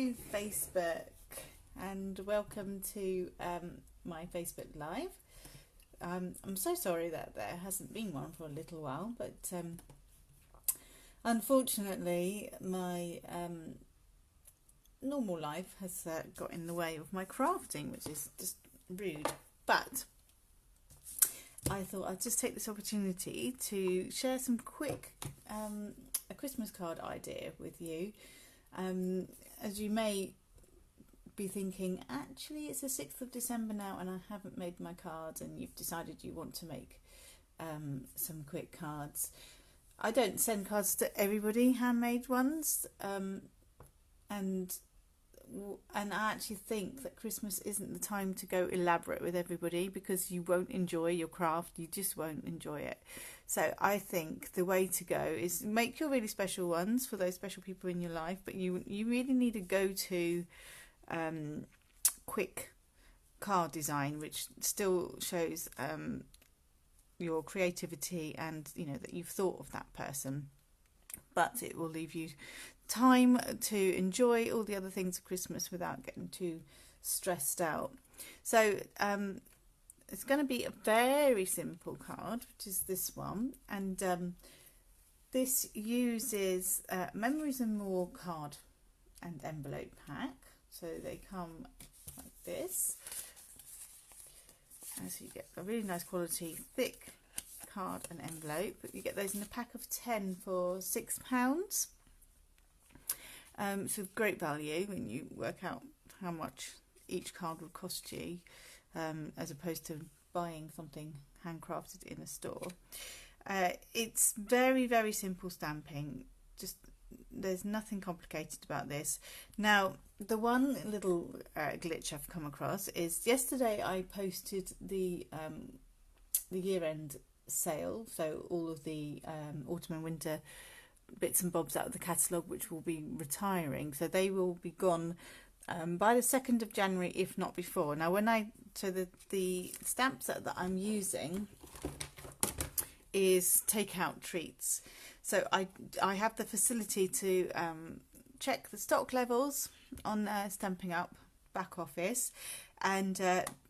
Hello Facebook, and welcome to my Facebook Live. I'm so sorry that there hasn't been one for a little while, but unfortunately my normal life has got in the way of my crafting, which is just rude. But I thought I'd just take this opportunity to share some quick a Christmas card idea with you. As you may be thinking, actually it's the 6th of December now and I haven't made my cards, and you've decided you want to make some quick cards. I don't send cards to everybody, handmade ones, and I actually think that Christmas isn't the time to go elaborate with everybody, because you won't enjoy your craft, you just won't enjoy it. So I think the way to go is make your really special ones for those special people in your life, but you really need a go-to quick card design which still shows your creativity and that you've thought of that person, but it will leave you time to enjoy all the other things of Christmas without getting too stressed out. So it's going to be a very simple card, which is this one, and this uses Memories and More card and envelope pack. So they come like this, and so you get a really nice quality thick card and envelope. You get those in a pack of 10 for £6. So great value when you work out how much each card would cost you, as opposed to buying something handcrafted in a store. It's very, very simple stamping. Just there's nothing complicated about this. Now, the one little glitch I've come across is yesterday I posted the year-end sale, so all of the autumn and winter bits and bobs out of the catalogue, which will be retiring, so they will be gone by the 2nd of January, if not before. Now, the stamp set that I'm using is Takeout Treats, so I have the facility to check the stock levels on Stampin' Up back office, and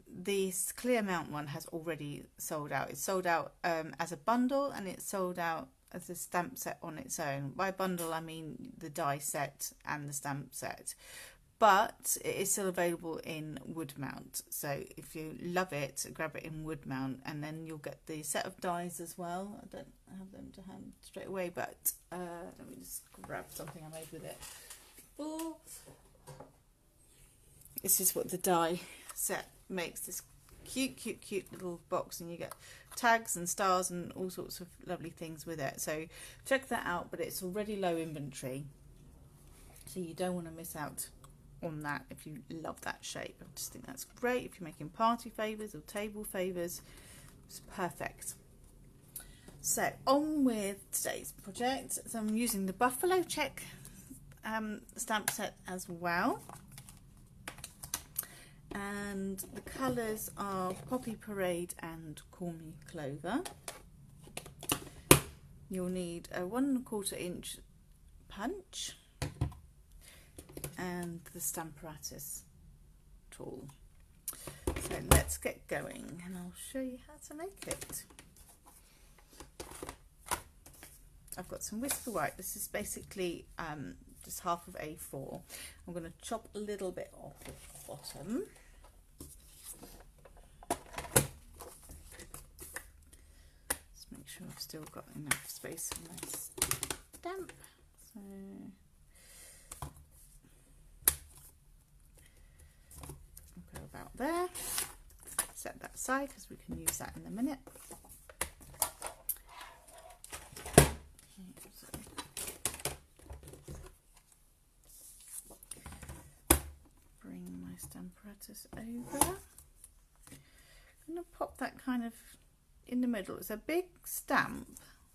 this Clearmount one has already sold out. It's sold out as a bundle, and it's sold out as a stamp set on its own. By bundle I mean the die set and the stamp set, but it is still available in wood mount. So if you love it, grab it in wood mount, and then you'll get the set of dies as well. I don't have them to hand straight away, but let me just grab something I made with it. This is what the die set makes, this cute little box, and you get tags and stars and all sorts of lovely things with it. So check that out, but it's already low inventory, so you don't want to miss out on that if you love that shape. I just think that's great if you're making party favours or table favours. It's perfect. So on with today's project. So I'm using the Buffalo Check stamp set as well, and the colours are Poppy Parade and Call Me Clover. You'll need a 1¼ inch punch and the Stamparatus tool. So let's get going, and I'll show you how to make it. I've got some Whisper White. This is basically just half of A4. I'm going to chop a little bit off the bottom. Just make sure I've still got enough space for my stamp. So I'll go about there. Set that aside because we can use that in a minute. Stamparatus over. I'm going to pop that kind of in the middle. It's a big stamp,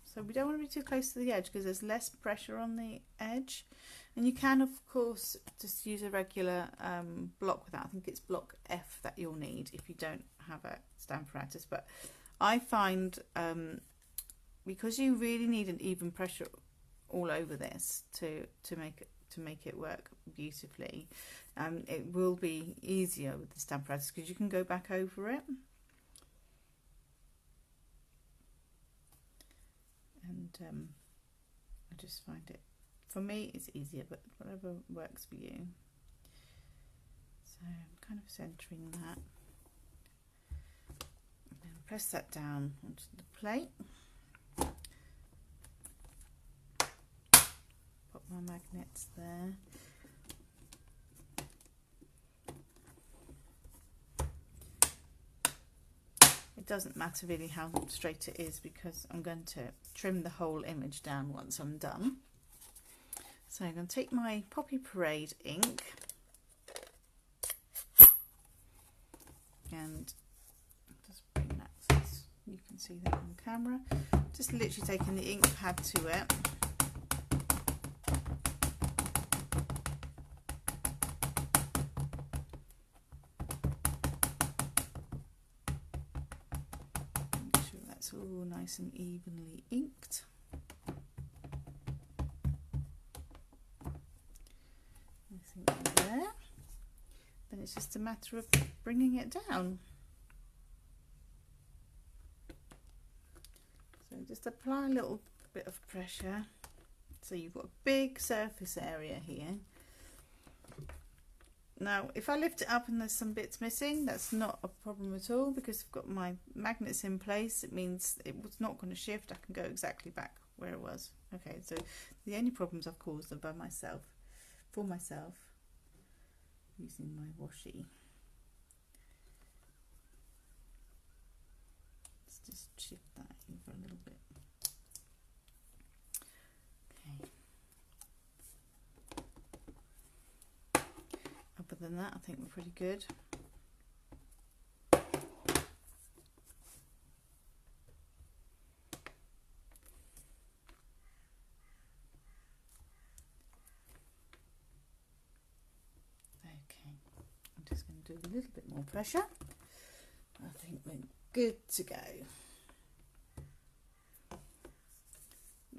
so we don't want to be too close to the edge because there's less pressure on the edge. And you can, of course, just use a regular block with that. I think it's block F that you'll need if you don't have a Stamparatus. But I find because you really need an even pressure all over this to to make it work beautifully. It will be easier with the stamp apparatus because you can go back over it. And I just find it, for me it's easier, but whatever works for you. So I'm kind of centering that. And then press that down onto the plate. Pop my magnets there. It doesn't matter really how straight it is because I'm going to trim the whole image down once I'm done. So I'm going to take my Poppy Parade ink and just bring that so you can see that on camera. Just literally taking the ink pad to it. It's all nice and evenly inked. There. Then it's just a matter of bringing it down. So just apply a little bit of pressure. So you've got a big surface area here. Now, if I lift it up and there's some bits missing, that's not a problem at all because I've got my magnets in place. It means it was not going to shift. I can go exactly back where it was. Okay, so the only problems I've caused are by myself, for myself, using my washi. Let's just shift that over a little bit. Okay. Other than that, I think we're pretty good. Okay, I'm just going to do a little bit more pressure. I think we're good to go.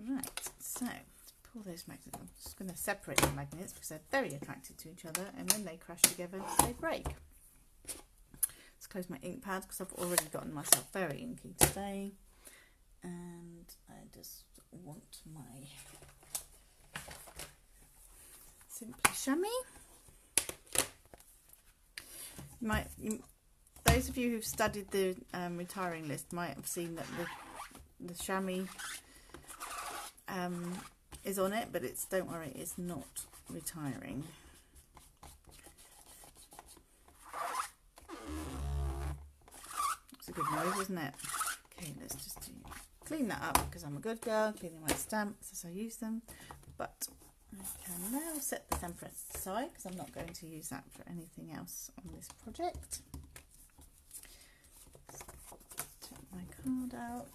Right, so pull those magnets. I'm just going to separate the magnets because they're very attracted to each other, and when they crash together they break. Let's close my ink pad because I've already gotten myself very inky today, and I just want my Simply Chamois. Those of you who've studied the retiring list might have seen that the chamois is on it, but don't worry, it's not retiring. It's a good noise, isn't it? Okay, let's just clean that up because I'm a good girl, cleaning my stamps as I use them. But I can now set the template aside because I'm not going to use that for anything else on this project. Take my card out.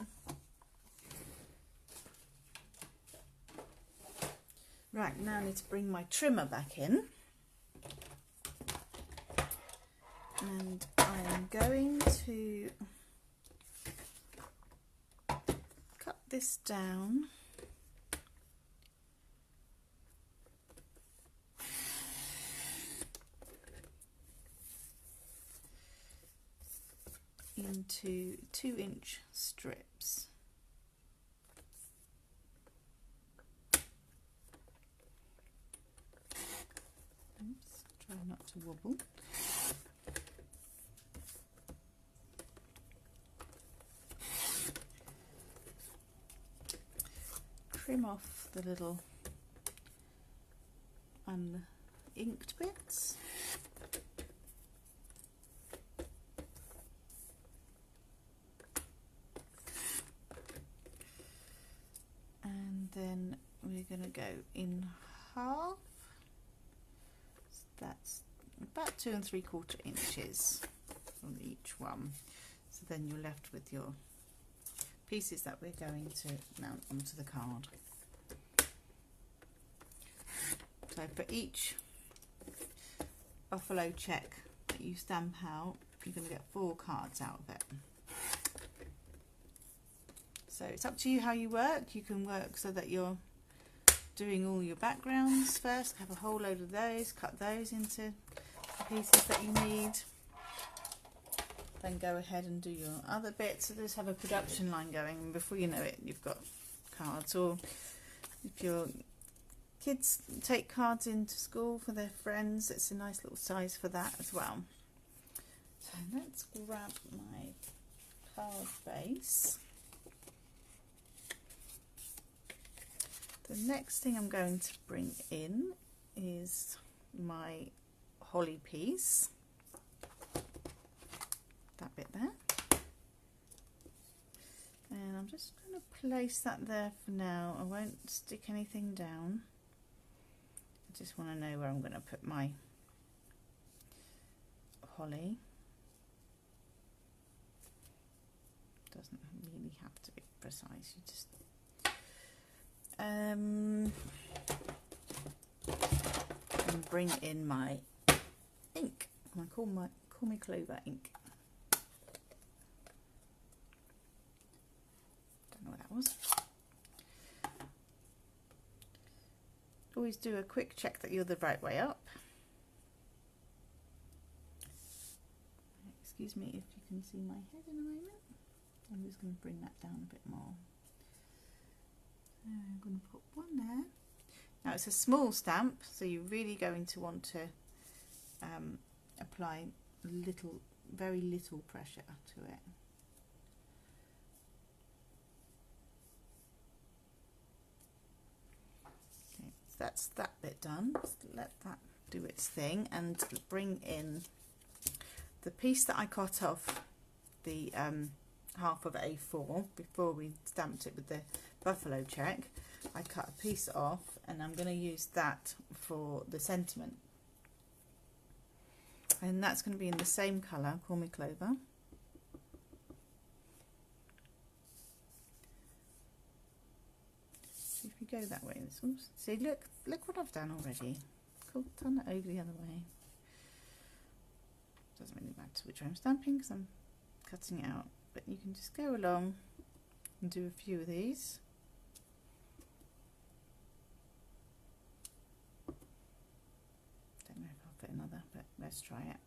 Right, now I need to bring my trimmer back in, and I'm going to cut this down into 2-inch strips. Oops, try not to wobble. Trim off the little uninked bits. And then we're going to go in half. So that's about 2 3/4 inches from each one. So then you're left with your pieces that we're going to mount onto the card. So for each buffalo check that you stamp out, you're going to get 4 cards out of it. So it's up to you how you work. You can work so that you're doing all your backgrounds first. Have a whole load of those, cut those into the pieces that you need. Then go ahead and do your other bits. So just have a production line going, and before you know it, you've got cards. Or if your kids take cards into school for their friends, it's a nice little size for that as well. So let's grab my card base. The next thing I'm going to bring in is my holly piece. That bit there. And I'm just going to place that there for now. I won't stick anything down. I just want to know where I'm going to put my holly. Doesn't really have to be precise. You just and bring in my ink. I call me Clover ink. Don't know what that was. Always do a quick check that you're the right way up. Excuse me if you can see my head in a moment. I'm just going to bring that down a bit more. I'm going to put one there. Now it's a small stamp, so you're really going to want to apply very little pressure to it. Okay, so that's that bit done. Just let that do its thing, and bring in the piece that I cut off the half of A4 before we stamped it with the buffalo check. I cut a piece off, and I'm going to use that for the sentiment, and that's going to be in the same colour, Call Me Clover. So if you go that way, see, look what I've done already. Cool, turn it over the other way. Doesn't really matter which way I'm stamping because I'm cutting it out, but you can just go along and do a few of these. Don't know if I'll fit another, but let's try it.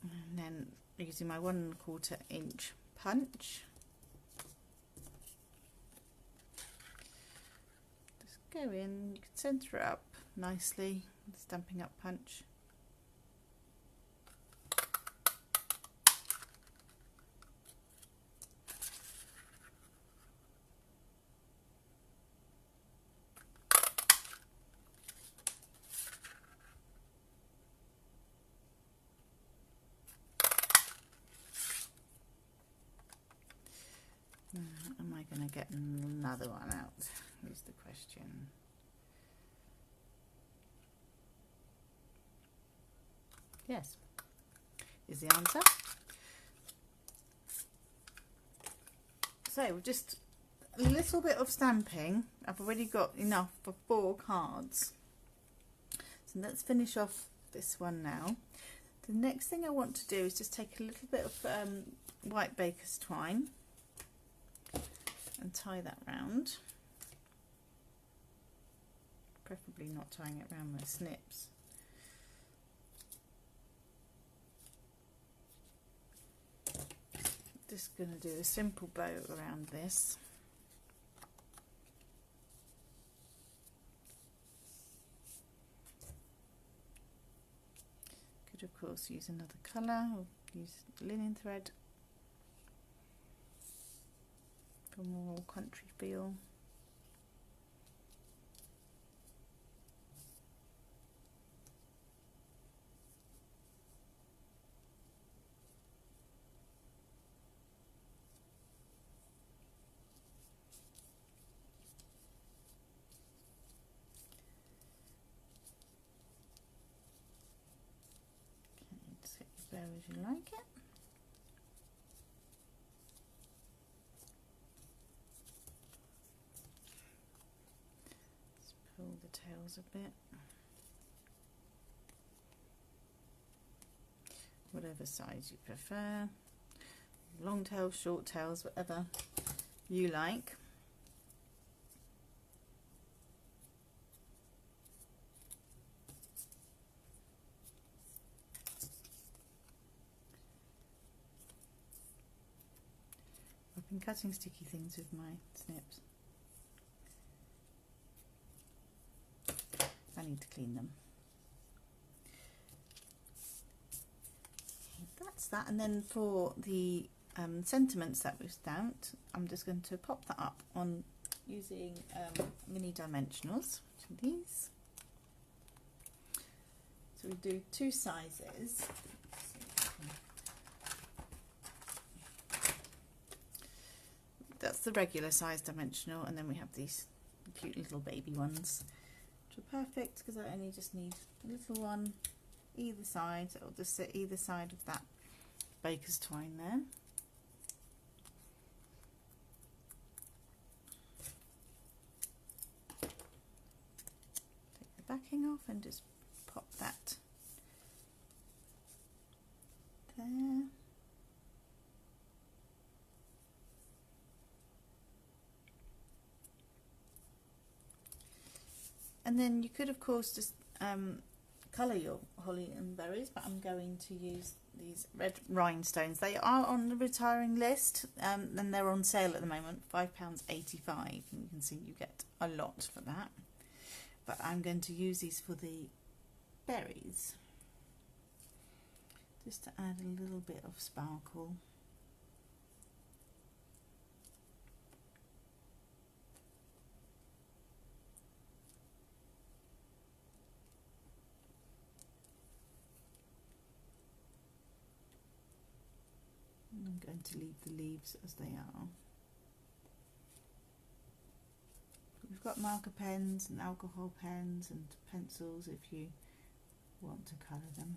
And then using my 1/4 inch punch, just go in, you can centre it up nicely with the Stampin' Up punch. Am I going to get another one out? Is the question. Yes, is the answer. So just a little bit of stamping. I've already got enough for 4 cards. So let's finish off this one now. The next thing I want to do is just take a little bit of white baker's twine and tie that round, preferably not tying it around my snips. Just going to do a simple bow around this. Could of course use another colour or use linen thread for more country feel. Okay, just get your bow as you like it. Pull the tails a bit. whatever size you prefer, long tails, short tails, whatever you like. I've been cutting sticky things with my snips. I need to clean them. That's that. And then for the sentiments that we've stamped, I'm just going to pop that up on using mini dimensionals, which are these. So we do two sizes. That's the regular size dimensional, and then we have these cute little baby ones, which are perfect because I only just need a little one either side. So I'll just sit either side of that baker's twine there. Take the backing off and just pop that there. And then you could of course just colour your holly and berries, but I'm going to use these red rhinestones. They are on the retiring list and they're on sale at the moment, £5.85. You can see you get a lot for that. But I'm going to use these for the berries, just to add a little bit of sparkle. I'm going to leave the leaves as they are. We've got marker pens and alcohol pens and pencils if you want to colour them.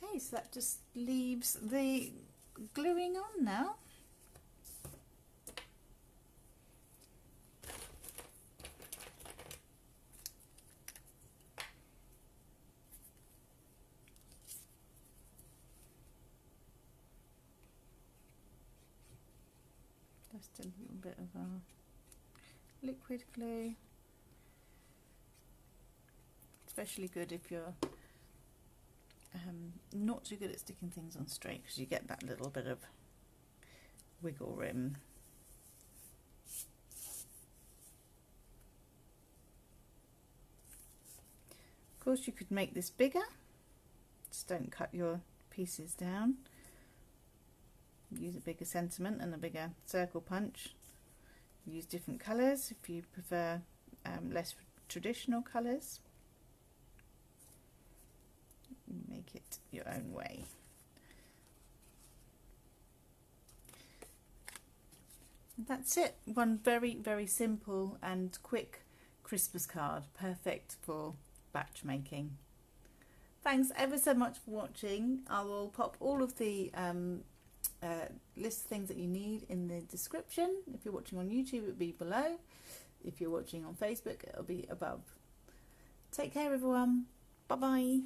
Okay, so that just leaves the gluing on now. Just a little bit of a liquid glue, especially good if you're not too good at sticking things on straight, because you get that little bit of wiggle room. Of course you could make this bigger, just don't cut your pieces down. Use a bigger sentiment and a bigger circle punch. Use different colours if you prefer less traditional colours. Make it your own way. And that's it. One very, very simple and quick Christmas card, perfect for batch making. Thanks ever so much for watching. I will pop all of the list of things that you need in the description. If you're watching on YouTube, it'll be below. If you're watching on Facebook, it'll be above. Take care everyone. Bye bye.